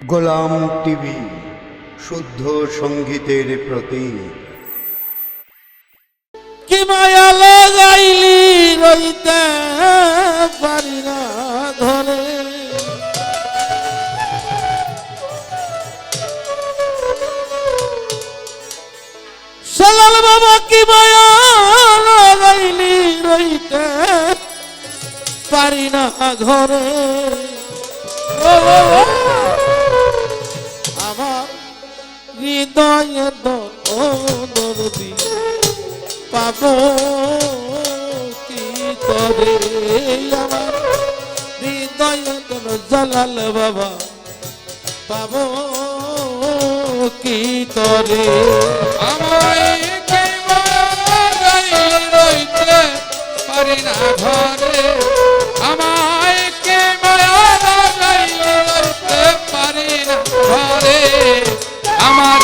গোলাম TV, শুদ্ধ সঙ্গীতের প্রতীক। কি মায়া লাগাইলি রইতে পারি না ধরে, সালাল বাবা কি মায়া লাগাইলি রইতে পারি না ঘরে। আমার হৃদয়ে দরদি পাবো কি করে, আমার হৃদয়ে জালাল বাবা পাবো কি করে। আমায় কে মায়া রইতে পারি না ঘরে, আমায় কে মায়া রইতে পারি না ঘরে। আমার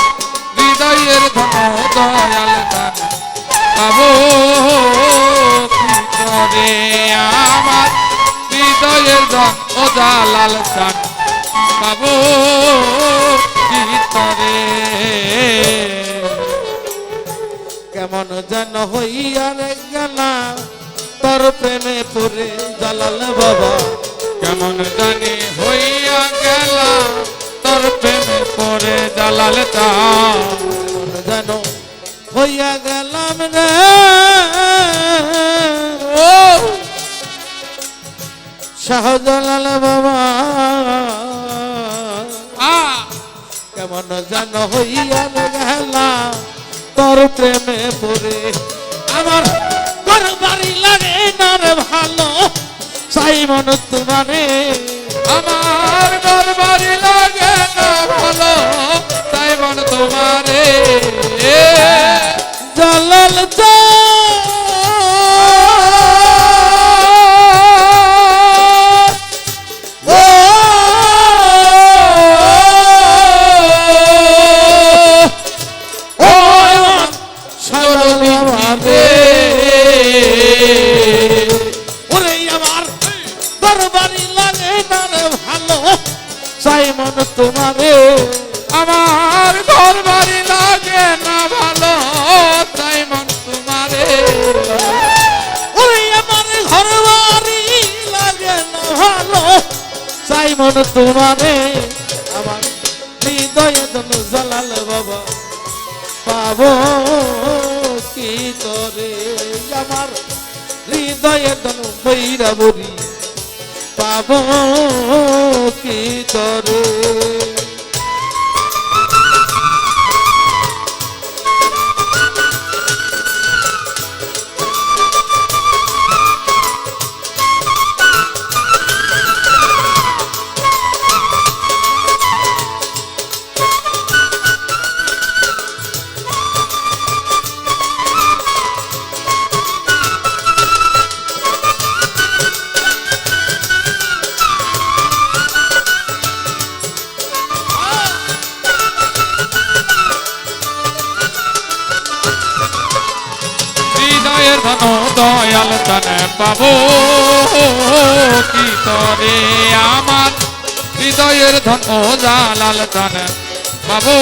হৃদয়ের ধন দয়াল দান পাবো কি করে, আমার হৃদয়ের ধন ও জালাল দান পাবো কি করে। কেমন যেন হইয়া রে গেলা তোর প্রেমে পড়ে জালাল বাবা, কেমন জানি হইয়া গেল তোর প্রেমে পড়ে জালাল তা। কেমন যেন হইয়া গেলাম রে ও শাহজালাল বাবা, কেমন যেন হইয়া গেলাম তোর প্রেমে পড়ে। আমার ঘর বাড়ি লাগে না রে ভালো, চাই মন তোমারে। আমার ঘর বাড়ি লাগে না ভালো, তাই মন তোমারে। জালাল তোমারে। আমার ঘর বাড়ি লাগে না ভালো, তাই মন তোমারে। ওরে আমার ঘর বাড়ি লাগে না ভালো, চাই মন তোমারে। আমার হৃদয়ে দল জালাল বাবা পাবো কি করে, আমার হৃদয়ে দল বৈরা বরি পাবো কি করে। হৃদয়ের ধন দয়াল দানে পাবো কি করে, আমার হৃদয়ের ধন জালাল দানে পাবো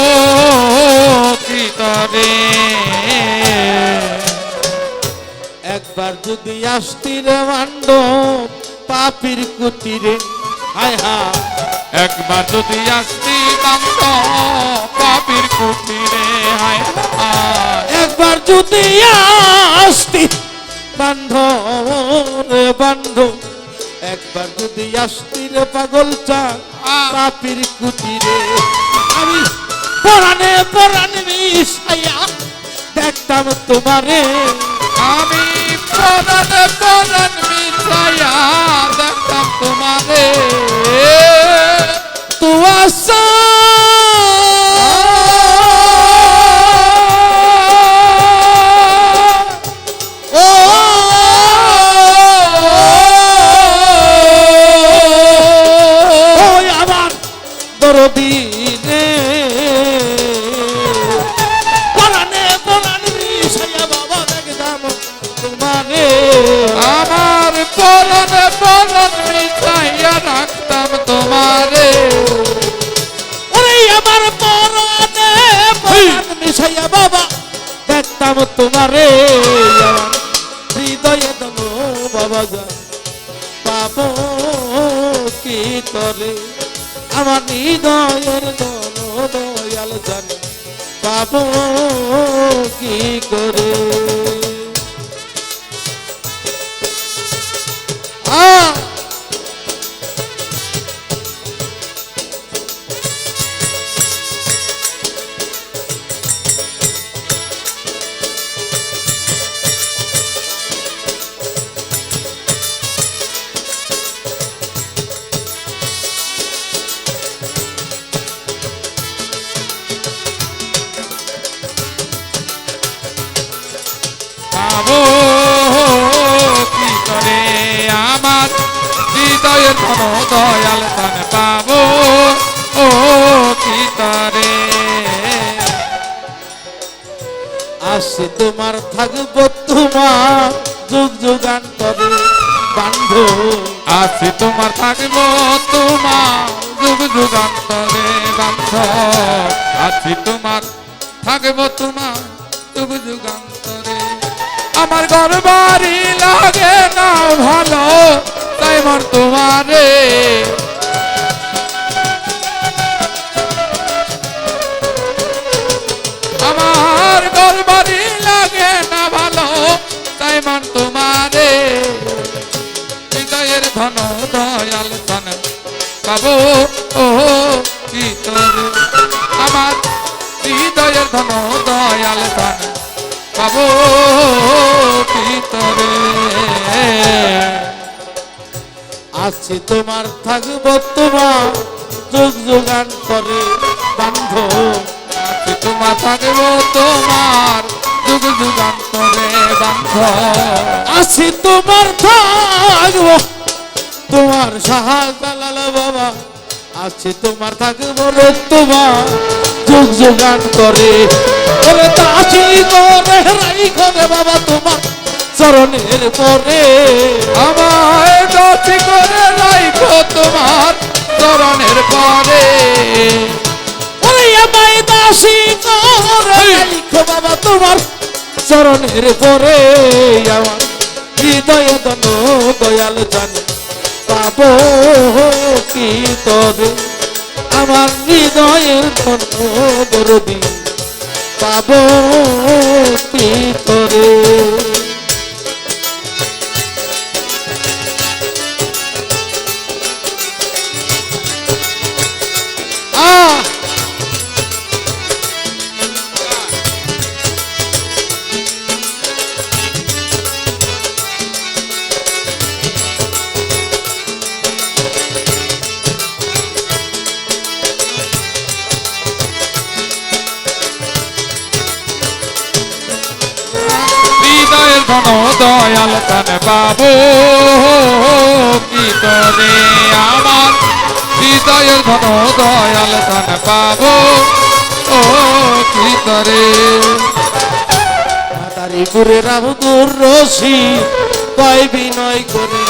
কি করে। একবার যদি আসতি রে মান্ড পাপির কুটিরে, হায় হায় একবার যদি আসতি কান্ত পাপির কুটিরে, হায় হায়। একবার যদি আসতি বান্ধ রে বান্ধ, একবার যদি আসতি রে পাগল চা পাপির কুটিরে, আমি পরাণে পরাণে মিশাইয়া দেখতাম তোমারে। আমি পরাণে পরাণ মিশাইয়া দেখতাম তোমারে। তুয়াশা দিনে পরাণে পরাণে মিশাইয়া বাবা দেখতাম তোমারে। আমার পরাণে পরাণ মিশাইয়া রাখতাম তোমারে। আমার হৃদয়ের ধন দয়াল জান পাবো কি করে পাবো কি করে আমার হৃদয়ের ধন দয়াল ধন পাবো ও কি করে আসে তোমার থাকবো তোমার যুগ যুগান্তরে বান্ধব আছি তোমার থাকবো তোমার যুগ যুগান্তরে বান্ধব আছি তোমার থাকবো তোমার যুগ যুগান্তরে আমার ঘর বাড়ি লাগে না ভালো তাই মর তোমারে আমার ঘর বাড়ি লাগে না ভালো তাই মন তোমারে হৃদয়ের ধন দয়াল ধন পাবো ও কি তোরে আমার হৃদয়ের ধন দয়াল ধন পাবো কি তোরে আছে তোমার থাকবো তোমার যুগ যুগান্তরে বান্ধব আছি তোমার থাকবো তোমার যুগ যুগান্তরে বান্ধব আছে তোমার থাকবো তোমার শাহজালাল বাবা আছে তোমার থাকবো রে তোমার যুগ যুগান্তরে ওরে দাসী করে রাই করে বাবা তোমার চরণের পরে আমায় দাসী করে রাইখো তোমার চরণের পরে ওরে আমায় দাসী করে রাইখো বাবা তোমার চরণের পরে আমার হৃদয় দন দয়াল জান পাবো কি তরে আমার হৃদয়ের ধন দরদি পাবো কি তরে হৃদয়ের ধন দয়াল ধন পাবো কি তোরে আমার হৃদয়ের ধন দয়াল ধন পাবো ও কি তোরে মাদারীপুরে রামদুর রশি কয় বিনয় করে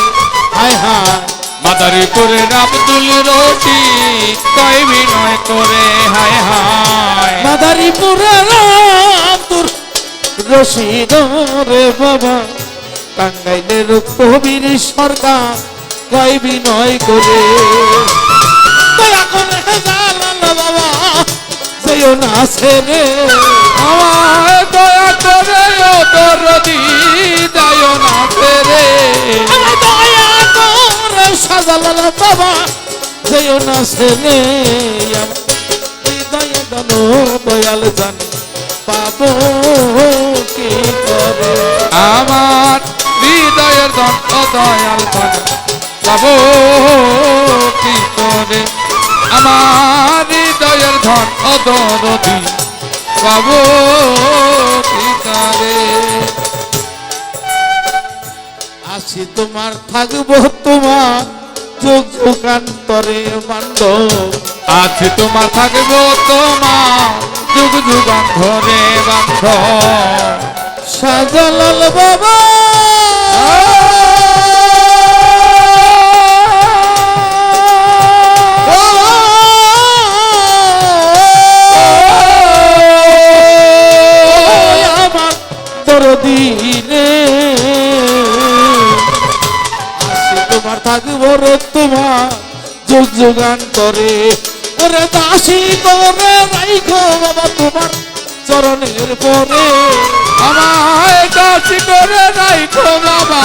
হায় হায় মাদারীপুরে আব্দুল রশিদ কয় বিনয় করে হায় হায় মাদারীপুরে রামদুর রশিদ রে বাবা টাঙ্গাইলের কবির সরকার কয় বিনয় করে দয়া করে জালাল বাবা যেও না ছেড়ে আমায় দয়া করে ও দরদি দায় না ফেরে আমার দয়া করে সাজালাল বাবা যেও না ছেড়ে আমার হৃদয় দন দয়াল জান পাবো কি করে আমার হৃদয়ের ধন ও দয়াল ধন পাবো কি করে আমার হৃদয়ের ধন ও দরদি পাবো কি করে আসি তোমার থাকবো তোমার যুগ যুগান্তরে বান্ধব আছে তোমার থাকবো তোমার যুগ যুগান্তরে বান্ধব শাহজালাল বাবা আমার দরদিনে আসি তোমার থাকবো রে তোমার যুগ যুগান্তরে অন্তরে ওরে দাসী করে রাইখো বাবা তোমার চরণের পরে আমায় দাসী করে রাইখো বাবা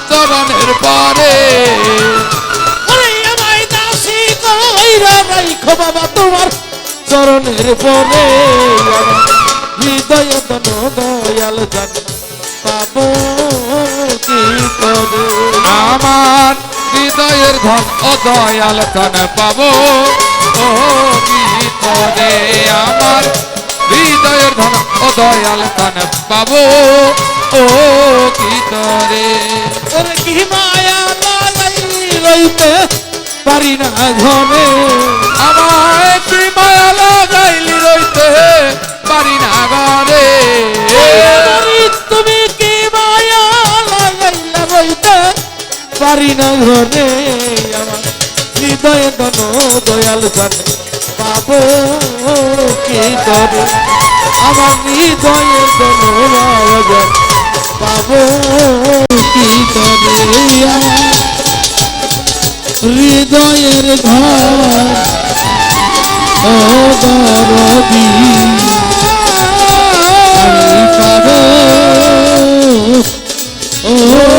চরণের পরে ওরে আমায় দাসী কইরা রাইখো বাবা তোমার চরণের পরে হৃদয় তন দয়াল জান পাবো কি করে আমার হৃদয়ের ধন ও দয়াল ধন পাবো ও কি করে আমার হৃদয়ের ধন ও দয়াল ধন পাবো ও কি করে ওরে কি মায়া লাগাই রইতে পারি না ঘরে আমায় কি মায়া লাগাইলি রইতে পারি না ঘরে তুমি কি মায়া লাগাইলা রইতে পারি না ঘরে আমার হৃদয় দন দয়াল জানে পাবো কি করে আমার হৃদয় দন রাজন পাবো কি করে আমার হৃদয়ের ঘর ও দরদি আমি পাবো ও